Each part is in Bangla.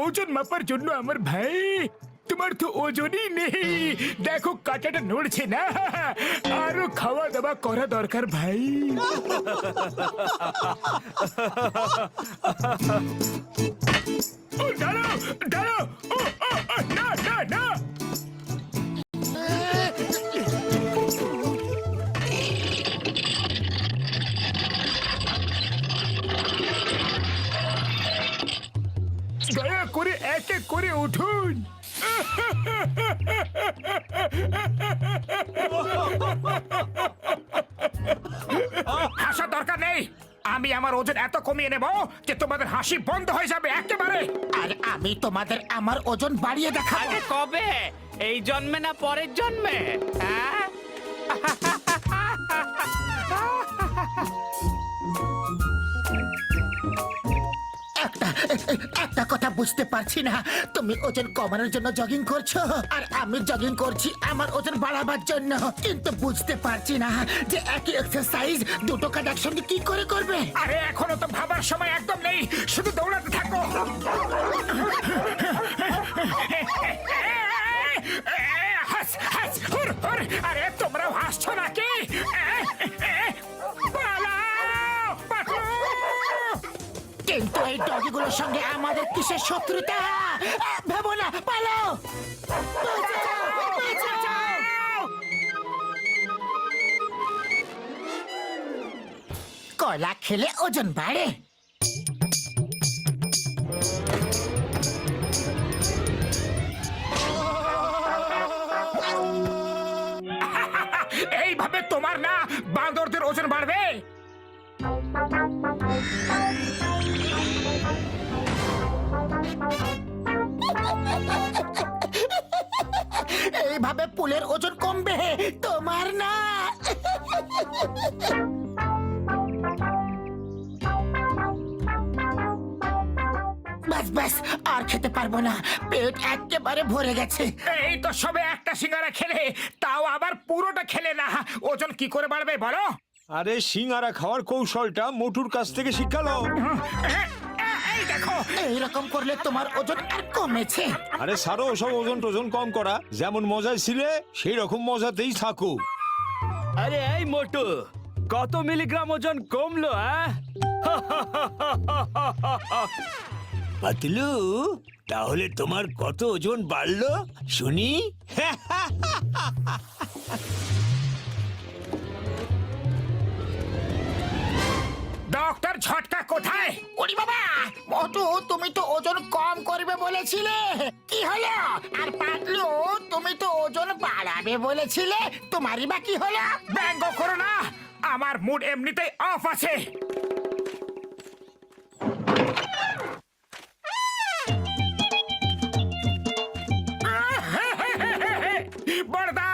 ওজন মাপার জন্য আমার ভাই। তোমার তো ওজনই নেই, দেখো কাঁটাটা নড়ছে না। আরো খাওয়া দাওয়া করা দরকার ভাই। ও দাঁড়াও দাঁড়াও, ও ও ও, না না না। দয়া করে এক এক করে উঠুন। হাসার দরকার নেই, আমি আমার ওজন এত কমিয়ে নেব যে তোমাদের হাসি বন্ধ হয়ে যাবে একেবারে। আর আমি তোমাদের আমার ওজন বাড়িয়ে দেখাবো। আরে কবে? এই জন্মে না পরের জন্মে? হ্যাঁ? একটা কথা বুঝতে পারছি না, তুমি ওজন কমানোর জন্য জগিং করছো আর আমি জগিং করছি আমার ওজন বাড়াবার জন্য, কিন্তু বুঝতে পারছি না যে একই এক্সারসাইজ দুটো কাজ একসঙ্গে কি করে করবে। আরে এখনো তো ভাবার সময় একদম নেই, শুধু দৌড়াতে থাকো। হাস, হাস, হুর, হুর। আরে তোমরাও হাসছো নাকি? পালাও, পালাও। কিন্তু এই ডগিগুলোর সঙ্গে আমাদের কিসের শত্রুতা? ভেবো না, পালাও। বাঁচাও, বাঁচাও। কলা খেলে ওজন বাড়ে। এইভাবে তোমার না বাঁদরদের ওজন বাড়বে। এইভাবে পুলের ওজন কমবে, তোমার না। ব্যাস ব্যাস, আর খেতে পারবো না, পেট একেবারে ভরে গেছে। এই তো সবে একটা সিঙ্গারা খেলে, তাও আবার পুরোটা খেলে না, ওজন কি করে বাড়বে বলো? আরে সিঙ্গারা খাওয়ার কৌশলটা মোটুর কাছ থেকে শিখালো। এই দেখো, এইরকম করলে তোমার ওজন আর কমেছে। আরে সারো ওসব ওজন টোজন কম করা, যেমন মজায় ছিলে সেই রকম মজাতেই থাকো। আরে এই মোটু, কত মিলিগ্রাম ওজন কমলো? পাতলু, তাহলে তোমার কত ওজন বাড়লো শুনি? ডক্টর ঝটকা কোথায়? ওরে বাবা, মোটু তুমি তো ওজন কম করবে বলেছিলে, কি হলো? আর পাতলু তুমি তো ওজন বাড়াবে বলেছিলে, তোমারই বা কি হলো? ব্যঙ্গ করো না, আমার মুড এমনিতেই অফ আছে। বড়দা,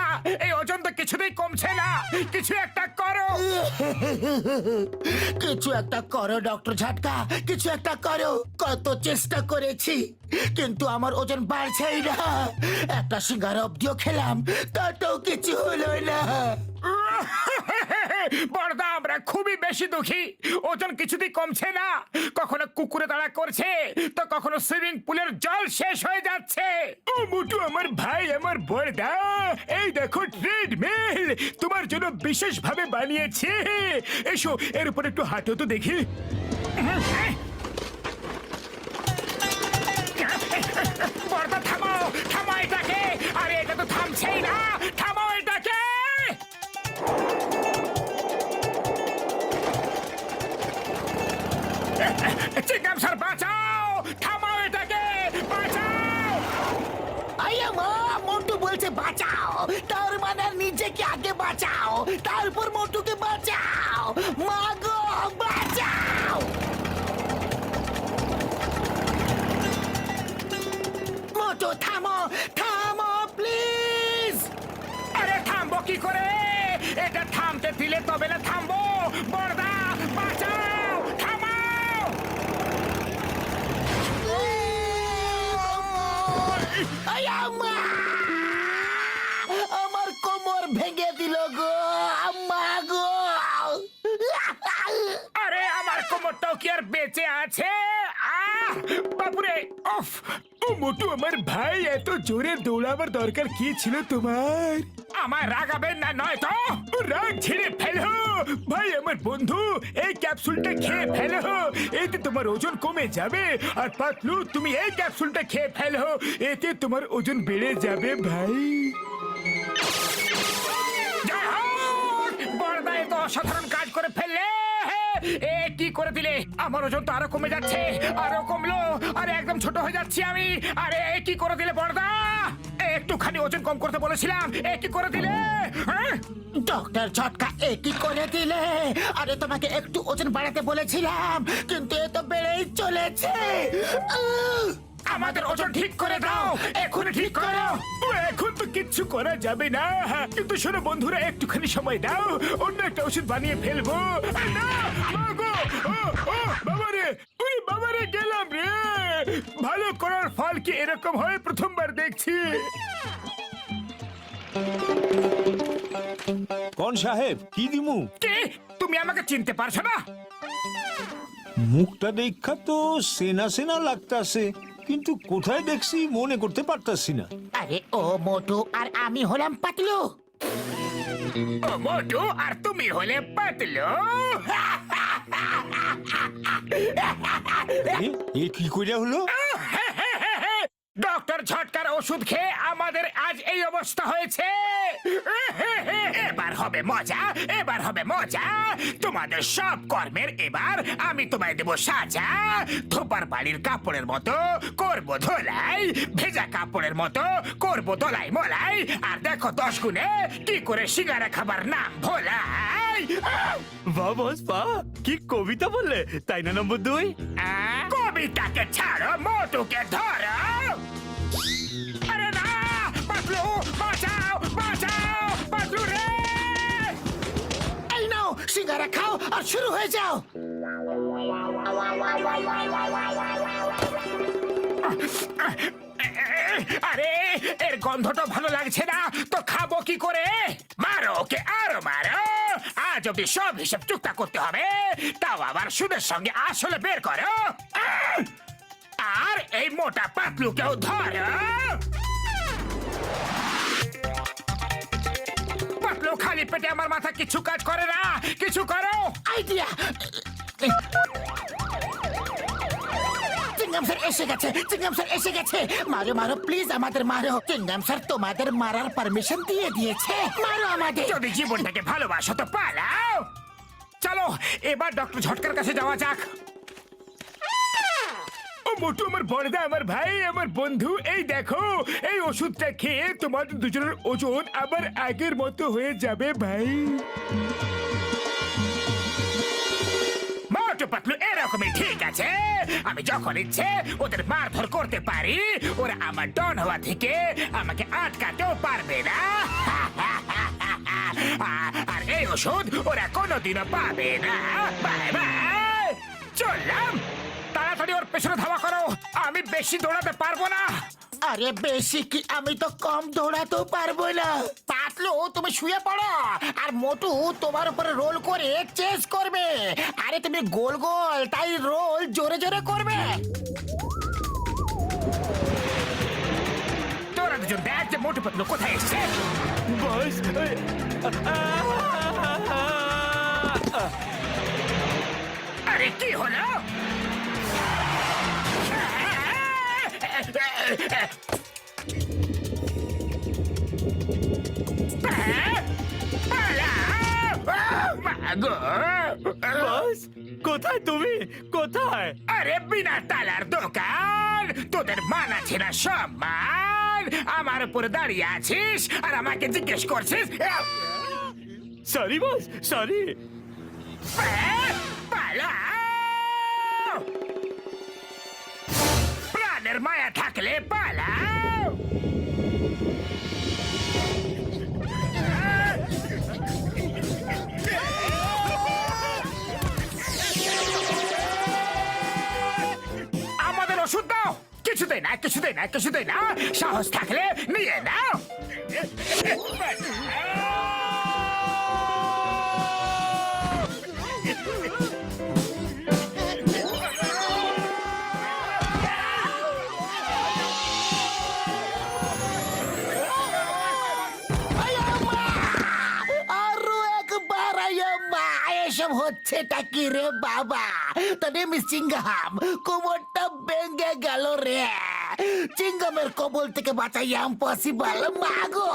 এই ওজন তো কিছুতেই কমছে না, কিছু একটা করো। কিছু একটা করো ডক্টর ঝাটকা, কিছু একটা করো। কত চেষ্টা করেছি কিন্তু আমার ওজন বাড়ছেই না। একটা সিঙ্গারা অব্দিও খেলাম, তাতেও কিছু হলো না। বড়দা, আমরা খুবই বেশি দুঃখী, ওজন কিছুতেই কমছে না। কখনো কুকুরে তাড়া করছে, তো কখনো সুইমিং পুলের জল শেষ হয়ে যাচ্ছে। ও মোটু আমার ভাই, আমার বড়দা, এই দেখো ট্রেডমিল, তোমার জন্য বিশেষ ভাবে বানিয়েছে। এসো এর উপর একটু হাঁটো তো দেখি। বড়দা থামাও, থামাও এটাকে। আরে এটা তো থামছেই না, থামাও এটাকে। চিংগাম স্যার বাঁচাও, থামাও এটাকে, বাঁচাও। আইয়া মা, মোটু বলছে বাঁচাও, তার মানে নিজেকে আগে বাঁচাও, তারপর মোটুকে বাঁচাও। মা গো, বাঁচাও। মোটু থামো, থামো প্লিজ। আরে থামবো কি করে? এটা থামতে দিলে তবে না থামবো। বড়দা বাঁচাও, থামাও। আইয়া মা, আমার কোমর ভেঙে দিল গো, আম্মা গো। আরে আমার কোমরটাও কি আর বেঁচে আছে? বাপুরে, ও অফ! ও মোটু আমার ভাই, এত জোরে দৌড়াবার দরকার কি ছিল তোমার? আমার রাগাবেন না, নয় তো রাগ ঝেড়ে ফেলো। ভাই আমার বন্ধু, এই ক্যাপসুলটা খেয়ে ফেলো, এতে তোমার ওজন কমে যাবে। আর পাতলু, তুমি এই ক্যাপসুলটা খেয়ে ফেলো, এতে তোমার ওজন বেড়ে যাবে ভাই। জয় হোক! বড়দা এ তো অসাধারণ কাজ করে ফেললে। এ কি করে দিলে? আমার ওজন তো আরো কমে যাচ্ছে, আরো কমলো, আরে একদম ছোট হয়ে যাচ্ছি আমি। আরে এ কি করে দিলে বড়দা? একটুখানি ওজন কম করতে বলেছিলাম, এ কি করে দিলে? হ্যাঁ? ডক্টর ঝটকা একই করে দিলে। আরে তোমাকে একটু ওজন বাড়াতে বলেছিলাম, কিন্তু এ তো বেড়েই চলেছে। আমাদের ওজন ঠিক করে দাও, এখনই ঠিক করো। এখন তো কিচ্ছু করা যাবে না, কিন্তু শোনো বন্ধুরা, একটুখানি সময় দাও, অন্য একটা ওষুধ বানিয়ে ফেলবো। না, মা গো, ও বাবারে, ওরে বাবারে, গেলাম রে। ভালো করার ফল কি এরকম হয়? প্রথমবার দেখছি। কোন সাহেব, কি দিমু? কে? তুমি আমাকে চিনতে পারছো না? মুখটা দেখা তো সেনা সেনা লাগতাছে, কিন্তু কোথায় দেখছি মনে করতে পারতাছি না। আরে ও মোটু, আর আমি হলাম পাতলু। ও মোটু, আর তুমি হলে পাতলু। এ কি কইরা হলো? ডক্টর ঝটকার ওষুধ খেয়ে আমাদের আজ এই অবস্থা হয়েছে। এবার হবে মজা, এবার হবে মজা। তোমাদের সব কর্মের এবার আমি তোমায় দেব সাজা। ধোপার বাড়ির কাপড়ের মতো করব ধোলাই, ভেজা কাপড়ের মতো করব দোলাই মোলাই। আর দেখো 10 গুণে কি করে সিঙ্গারা খাবার নাম ভোলাই। বাহ বস বাহ, কি কবিতা বললে, তাই না নম্বর 2? কবিতাকে ছাড়ো, মোটুকে ধরো। আরে না, পাতলু, বাঁচাও, বাঁচাও, পাতলু রে। এই নাও, সিঙ্গারা খাও আর শুরু হয়ে যাও। আরে এর গন্ধটা ভালো লাগছে না, তো খাবো কি করে? মারো ওকে, আরো মারো। আজ অব্দি সব হিসেব চুক্তা করতে হবে, তাও আবার সুদের সঙ্গে আসলে বের করো। আর এই মোটা পাতলুকেও ধরো। পাতলু, খালি পেটে আমার মাথা কিছু কাজ করে না, কিছু করো। আইডিয়া! চিংগাম স্যার এসে গেছে, চিংগাম স্যার এসে গেছে। মারো মারো প্লিজ, আমাদের মারো। চিংগাম স্যার তোমাদের মারার পারমিশন দিয়ে দিয়েছে, মারো আমাদের। যদি জীবনটাকে ভালোবাসো তো পালাও। চলো এবার ডক্টর ঝটকার কাছে যাওয়া যাক। ও মোটু, আমার বড়দা, আমার ভাই, আমার বন্ধু, এই দেখো, এই ওষুধটা খেয়ে তোমাদের দুজনের ওজন আবার আগের মতো হয়ে যাবে ভাই। মোটু পাতলু এরকমই ঠিক আছে। আমি যখন ইচ্ছে ওদের মারধর করতে পারি, ওরা আমার ডন হওয়া থেকে আমাকে আটকাতেও পারবে না। আর এই ওষুধ ওরা কোনোদিনও পাবে না। বাই বাই, চললাম। তাড়াতাড়ি ওর পেছনে ধাওয়া করো, আমি বেশি দৌড়াতে পারবো না। আরে বেশি কি, আমি তো কম দৌড়াতেও পারবো না। পাতলু, তুমি শুয়ে পড়ো, আর মোটু তোমার উপরে রোল করে চেস করবে। আরে তুমি গোল গোল, তাই রোল জোরে জোরে করবে। তোরা দুজন দেখ যে মোটু পাতলু কোথায় এসছে। বস আরে কি হলো? বস, কোথায় তুমি, কোথায়? আরে বিনা তালার দোকান, তোদের মান আছে না সম্মান? আমার উপরে দাঁড়িয়ে আছিস আর আমাকে জিজ্ঞেস করছিস? Sorry boss, sorry. পালাও! প্রাণের মায়া থাকলে পালাও। আমাদের ওষুধ দাও। কিছুতেই না, কিছুতেই না, কিছুতেই না। সাহস থাকলে নিয়ে নাও। এসব হচ্ছেটা কি রে বাবা? তোর মিস চিঙ্গাম কোমরটা ভেঙে গেল রে। চিঙ্গামের কবল থেকে বাঁচা ইম্পসিবল, মাগো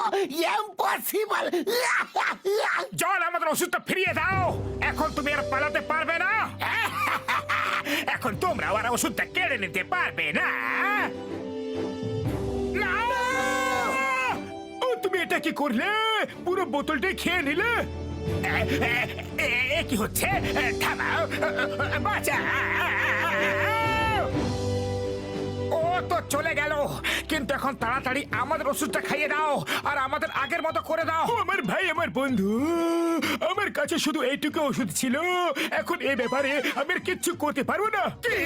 ইম্পসিবল। জন, আমাদের ওষুধটা ফিরিয়ে দাও। এখন তুমি আর পালাতে পারবে না। এখন তোমরা আর ওষুধটা কেড়ে নিতে পারবে না। না! ও, তুমি এটা কি করলে? পুরো বোতলটাই খেয়ে নিলে। কি হচ্ছে? থামাও, বাঁচাও। ও তো চলে গেল, কিন্তু এখন তাড়াতাড়ি আমাদের ওষুধটা খাইয়ে দাও আর আমাদের আগের মতো করে দাও। আমার ভাই, আমার বন্ধু, আমার কাছে শুধু এইটুকু ওষুধ ছিল। এখন এই ব্যাপারে আমি আর কিচ্ছু করতে পারবো না। কি?